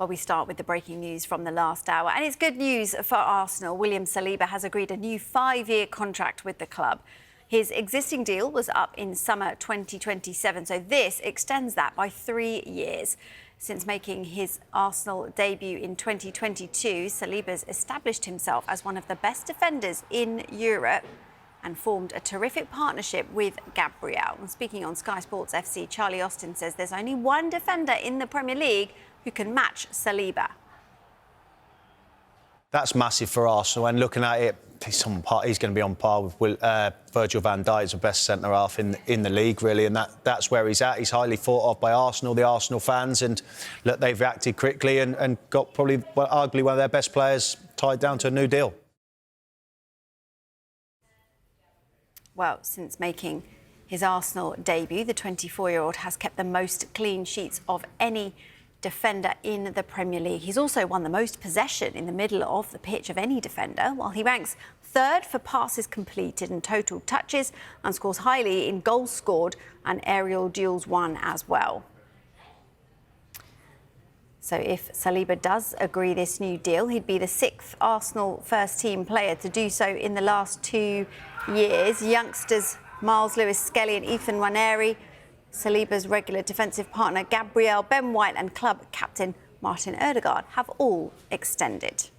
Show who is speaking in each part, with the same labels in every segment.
Speaker 1: Well, we start with the breaking news from the last hour. And it's good news for Arsenal. William Saliba has agreed a new 5-year contract with the club. His existing deal was up in summer 2027, so this extends that by 3 years. Since making his Arsenal debut in 2022, Saliba's established himself as one of the best defenders in Europe and formed a terrific partnership with Gabriel. And speaking on Sky Sports FC, Charlie Austin says there's only one defender in the Premier League who can match Saliba.
Speaker 2: That's massive for Arsenal, and looking at it, he's going to be on par with Virgil van Dijk, the best centre-half in the league, really, and that's where he's at. He's highly thought of by Arsenal, the Arsenal fans, and look, they've reacted quickly and got probably, arguably, one of their best players tied down to a new deal.
Speaker 1: Well, since making his Arsenal debut, the 24-year-old has kept the most clean sheets of any defender in the Premier League. He's also won the most possession in the middle of the pitch of any defender, while he ranks third for passes completed and total touches and scores highly in goals scored and aerial duels won as well. So if Saliba does agree this new deal, he'd be the 6th Arsenal first-team player to do so in the last 2 years. Youngsters Miles Lewis-Skelly and Ethan Nwaneri, Saliba's regular defensive partner Gabriel, Ben White and club captain Martin Ødegaard have all extended.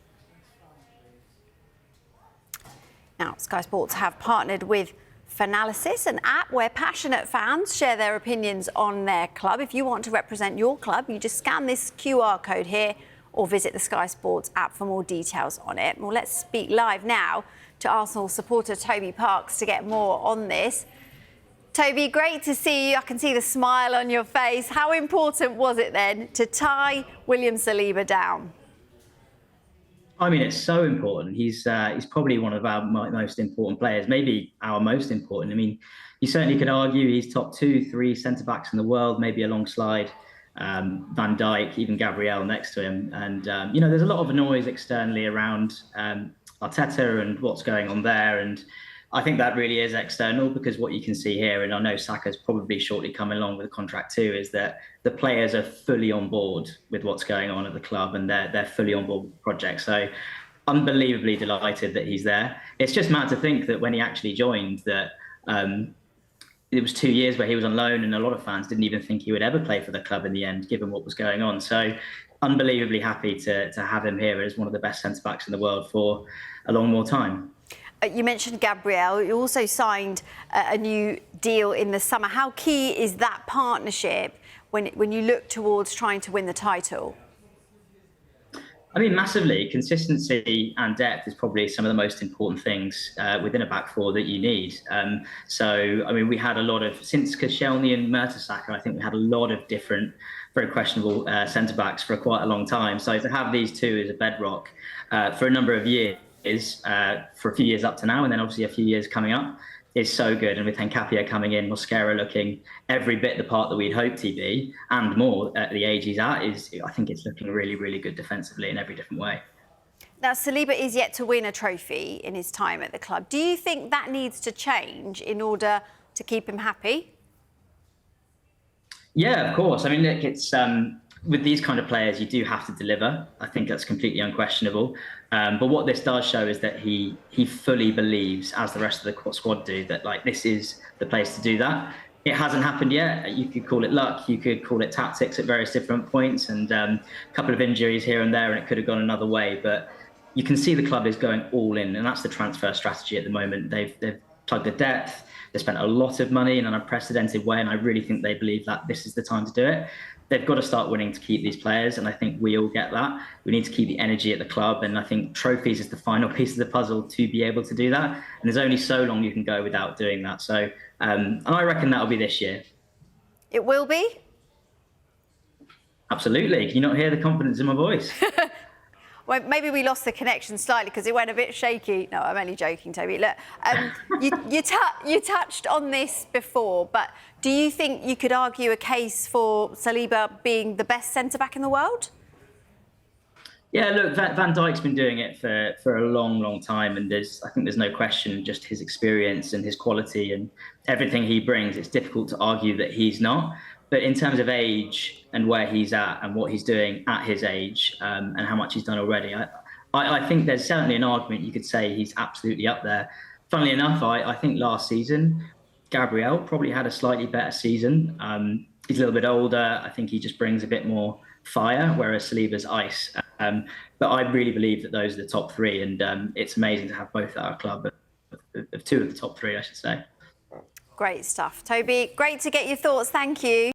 Speaker 1: Now, Sky Sports have partnered with Fanalysis, an app where passionate fans share their opinions on their club. If you want to represent your club, you just scan this QR code here or visit the Sky Sports app for more details on it. Well, let's speak live now to Arsenal supporter Toby Parks to get more on this. Toby, great to see you. I can see the smile on your face. How important was it then to tie William Saliba down?
Speaker 3: I mean, it's so important. He's probably one of our most important players, maybe our most important. I mean, you certainly could argue he's top 2, 3 centre-backs in the world, maybe alongside Van Dijk, even Gabriel next to him. And, you know, there's a lot of noise externally around Arteta and what's going on there. And I think that really is external, because what you can see here, and I know Saka's probably shortly coming along with a contract too, is that the players are fully on board with what's going on at the club, and they're fully on board with the project. So unbelievably delighted that he's there. It's just mad to think that when he actually joined, that it was 2 years where he was on loan, and a lot of fans didn't even think he would ever play for the club in the end, given what was going on. So unbelievably happy to have him here as one of the best centre-backs in the world for a long more time.
Speaker 1: You mentioned Gabriel. You also signed a new deal in the summer. How key is that partnership when you look towards trying to win the title?
Speaker 3: I mean, massively. Consistency and depth is probably some of the most important things within a back four that you need. So, I mean, we had a lot of, since Koscielny and Mertesacker, I think we had a lot of different, very questionable centre-backs for quite a long time. So to have these two as a bedrock for a number of years, for a few years up to now, and then obviously a few years coming up, is so good. And with Nkapia coming in, Mosquera looking every bit the part that we'd hoped he'd be, and more at the age he's at, I think it's looking really, really good defensively in every different way.
Speaker 1: Now, Saliba is yet to win a trophy in his time at the club. Do you think that needs to change in order to keep him happy?
Speaker 3: Yeah, of course. I mean, look, it's with these kind of players, you do have to deliver. I think that's completely unquestionable. But what this does show is that he fully believes, as the rest of the squad do, that like this is the place to do that. It hasn't happened yet. You could call it luck, you could call it tactics at various different points, and a couple of injuries here and there, and it could have gone another way. But you can see the club is going all in, and that's the transfer strategy at the moment. They've plugged the depth. They spent a lot of money in an unprecedented way, and I really think they believe that this is the time to do it. They've got to start winning to keep these players, and I think we all get that. We need to keep the energy at the club, and I think trophies is the final piece of the puzzle to be able to do that. And there's only so long you can go without doing that. So, and I reckon that'll be this year.
Speaker 1: It will be?
Speaker 3: Absolutely. Can you not hear the confidence in my voice?
Speaker 1: Well, maybe we lost the connection slightly because it went a bit shaky. No, I'm only joking, Toby. Look, you touched on this before, but do you think you could argue a case for Saliba being the best centre-back in the world?
Speaker 3: Yeah, look, Van Dijk's been doing it for a long, long time, and I think there's no question, just his experience and his quality and everything he brings, it's difficult to argue that he's not. But in terms of age and where he's at and what he's doing at his age, and how much he's done already, I think there's certainly an argument you could say he's absolutely up there. Funnily enough, I think last season, Gabriel probably had a slightly better season. He's a little bit older. I think he just brings a bit more fire, whereas Saliba's ice. But I really believe that those are the top three, and it's amazing to have both at our club, of two of the top three, I should say.
Speaker 1: Great stuff. Toby, great to get your thoughts. Thank you.